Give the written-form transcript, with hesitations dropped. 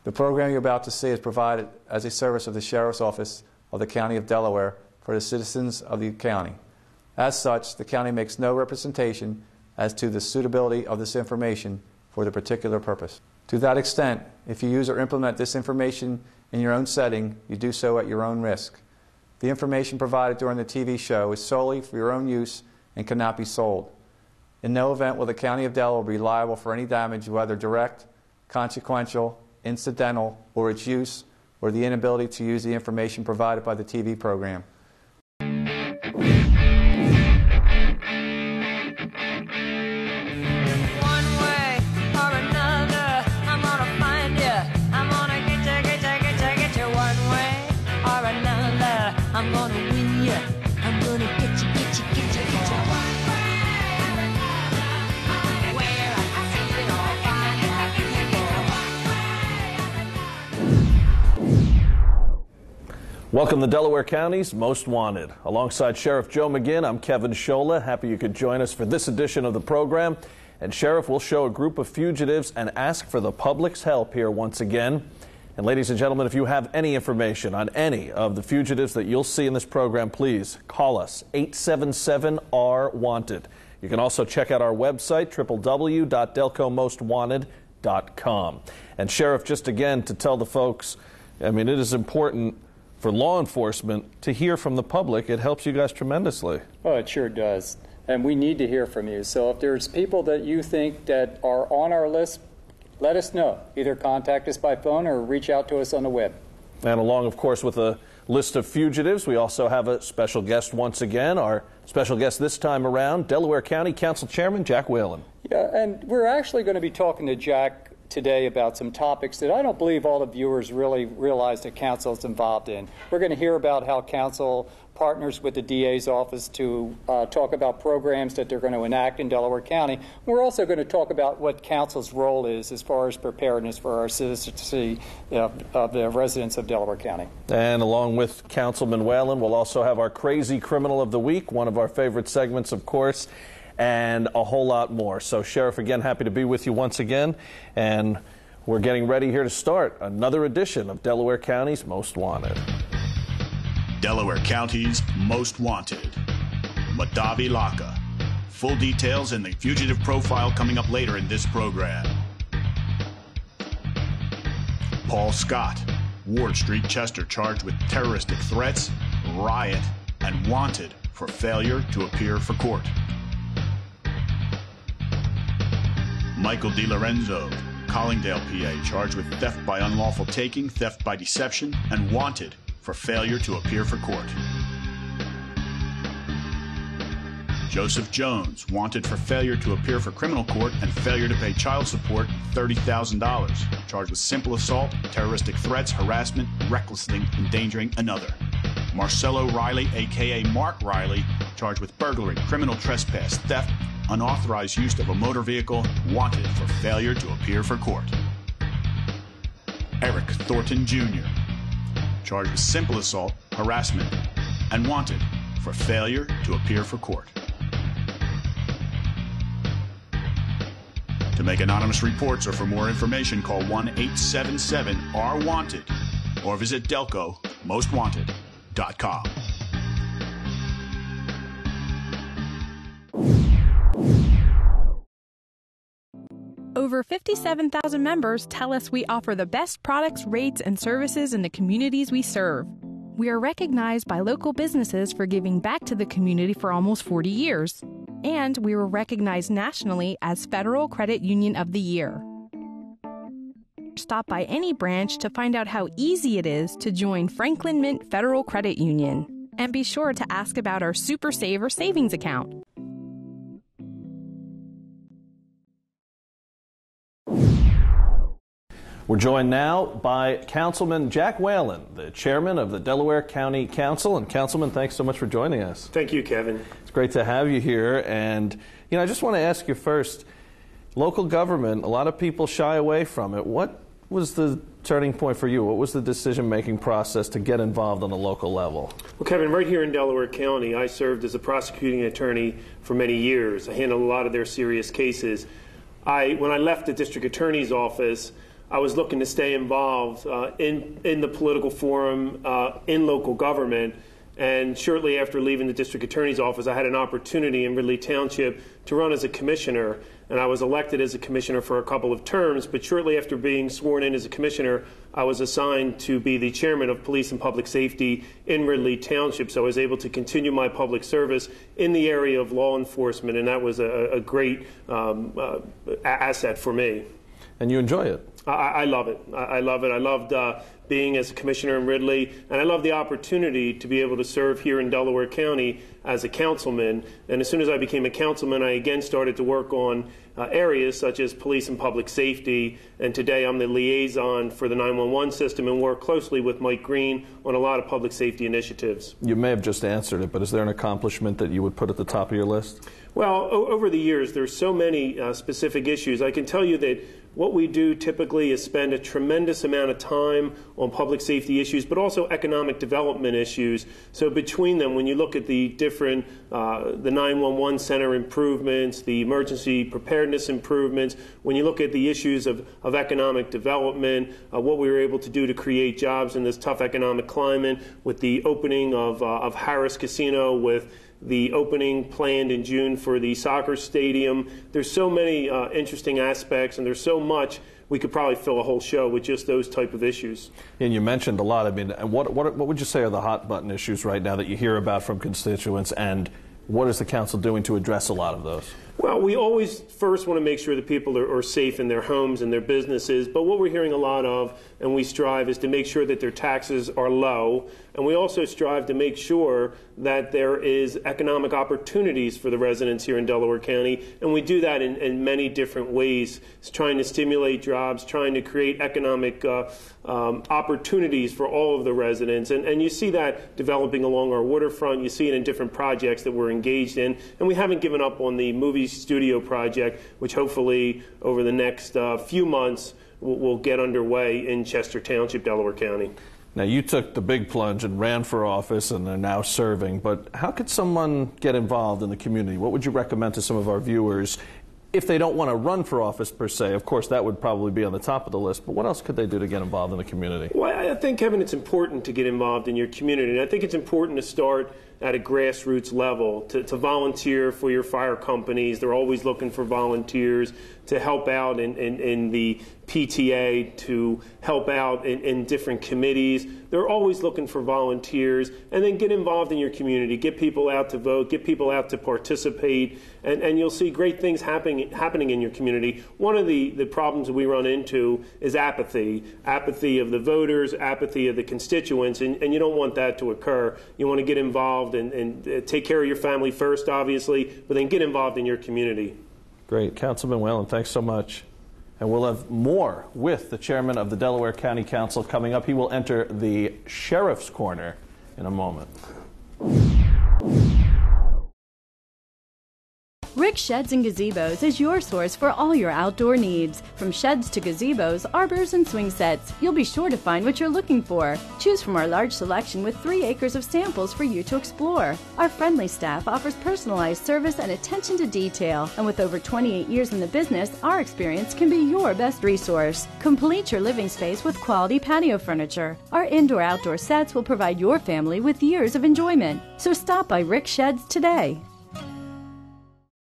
The program you're about to see is provided as a service of the Sheriff's Office of the County of Delaware for the citizens of the county. As such, the county makes no representation as to the suitability of this information for the particular purpose. To that extent, if you use or implement this information in your own setting, you do so at your own risk. The information provided during the TV show is solely for your own use and cannot be sold. In no event will the County of Delaware be liable for any damage, whether direct, consequential, incidental, or its use, or the inability to use the information provided by the TV program. I'm gonna win ya. I'm gonna get you, get you, get you, get you. Where I see it all, find people. Welcome to Delaware County's Most Wanted. Alongside Sheriff Joe McGinn, I'm Kevin Schola. Happy you could join us for this edition of the program. And Sheriff will show a group of fugitives and ask for the public's help here once again. And ladies and gentlemen, if you have any information on any of the fugitives that you'll see in this program, please call us, 877-R-WANTED. You can also check out our website, www.delcomostwanted.com. And Sheriff, just again to tell the folks, I mean, it is important for law enforcement to hear from the public. It helps you guys tremendously. Oh, it sure does. And we need to hear from you. So if there's people that you think that are on our list, let us know. Either contact us by phone or reach out to us on the web. And along, of course, with a list of fugitives, we also have a special guest once again. Our special guest this time around, Delaware County Council Chairman Jack Whelan. Yeah, and we're actually going to be talking to Jack today about some topics that I don't believe all the viewers really realize that council is involved in. We're going to hear about how council partners with the DA's office to talk about programs that they're going to enact in Delaware County. We're also going to talk about what council's role is as far as preparedness for our citizenry of the residents of Delaware County. And along with Councilman Whelan, we'll also have our Crazy Criminal of the Week, one of our favorite segments, of course, and a whole lot more. So, Sheriff, again, happy to be with you once again. And we're getting ready here to start another edition of Delaware County's Most Wanted. Delaware County's Most Wanted. Madavi Laka. Full details in the fugitive profile coming up later in this program. Paul Scott, Ward Street, Chester, charged with terroristic threats, riot, and wanted for failure to appear for court. Michael DiLorenzo, Collingdale, PA, charged with theft by unlawful taking, theft by deception, and wanted for failure to appear for court. Joseph Jones, wanted for failure to appear for criminal court and failure to pay child support $30,000, charged with simple assault, terroristic threats, harassment, recklessly endangering another. Marcelo Riley, a.k.a. Mark Riley, charged with burglary, criminal trespass, theft, unauthorized use of a motor vehicle, wanted for failure to appear for court. Eric Thornton, Jr., charged with simple assault, harassment, and wanted for failure to appear for court. To make anonymous reports or for more information, call 1-877-R-WANTED or visit DelcoMostWanted.com. Over 57,000 members tell us we offer the best products, rates, and services in the communities we serve. We are recognized by local businesses for giving back to the community for almost 40 years. And we were recognized nationally as Federal Credit Union of the Year. Stop by any branch to find out how easy it is to join Franklin Mint Federal Credit Union. And be sure to ask about our Super Saver savings account. We're joined now by Councilman Jack Whelan, the chairman of the Delaware County Council. And Councilman, thanks so much for joining us. Thank you, Kevin. It's great to have you here. And, I just want to ask you first, local government, a lot of people shy away from it. What was the turning point for you? What was the decision-making process to get involved on a local level? Well, Kevin, right here in Delaware County, I served as a prosecuting attorney for many years. I handled a lot of their serious cases. When I left the district attorney's office, I was looking to stay involved in the political forum, in local government. And shortly after leaving the district attorney's office, I had an opportunity in Ridley Township to run as a commissioner. And I was elected as a commissioner for a couple of terms, but shortly after being sworn in as a commissioner, I was assigned to be the chairman of police and public safety in Ridley Township. So I was able to continue my public service in the area of law enforcement, and that was a great asset for me. And you enjoy it? I love it. I love it. I loved being as a commissioner in Ridley, and I love the opportunity to be able to serve here in Delaware County as a councilman. And as soon as I became a councilman, I again started to work on areas such as police and public safety, and today I'm the liaison for the 911 system and work closely with Mike Green on a lot of public safety initiatives. You may have just answered it, but is there an accomplishment that you would put at the top of your list? Well, over the years, there's so many specific issues. I can tell you that what we do typically is spend a tremendous amount of time on public safety issues, but also economic development issues. So between them, when you look at the different, the 911 center improvements, the emergency preparedness improvements, when you look at the issues of economic development, what we were able to do to create jobs in this tough economic climate, with the opening of Harris Casino, with the opening planned in June for the soccer stadium. There's so many interesting aspects, and there's so much. We could probably fill a whole show with just those type of issues. And you mentioned a lot. I mean, what would you say are the hot button issues right now that you hear about from constituents, and what is the council doing to address a lot of those? Well, we always first want to make sure that people are safe in their homes and their businesses, but what we're hearing a lot of, and we strive, is to make sure that their taxes are low, and we also strive to make sure that there is economic opportunities for the residents here in Delaware County, and we do that in many different ways. It's trying to stimulate jobs, trying to create economic opportunities for all of the residents, and you see that developing along our waterfront. You see it in different projects that we're engaged in, and we haven't given up on the movie studio project, which hopefully over the next few months will get underway in Chester Township, Delaware County. Now, you took the big plunge and ran for office and are now serving, but how could someone get involved in the community? What would you recommend to some of our viewers if they don't want to run for office per se? Of course, that would probably be on the top of the list, but what else could they do to get involved in the community? Well, I think, Kevin, it's important to get involved in your community, and I think it's important to start at a grassroots level, to volunteer for your fire companies. They're always looking for volunteers to help out in the PTA, to help out in different committees. They're always looking for volunteers. And then get involved in your community. Get people out to vote. Get people out to participate. And you'll see great things happening in your community. One of the problems that we run into is apathy. Apathy of the voters, apathy of the constituents, and you don't want that to occur. You want to get involved and take care of your family first, obviously, but then get involved in your community. Great. Councilman Whelan, thanks so much. And we'll have more with the chairman of the Delaware County Council coming up. He will enter the Sheriff's Corner in a moment. Rick Sheds and Gazebos is your source for all your outdoor needs. From sheds to gazebos, arbors, and swing sets, you'll be sure to find what you're looking for. Choose from our large selection with 3 acres of samples for you to explore. Our friendly staff offers personalized service and attention to detail, and with over 28 years in the business, our experience can be your best resource. Complete your living space with quality patio furniture. Our indoor-outdoor sets will provide your family with years of enjoyment. So stop by Rick Sheds today.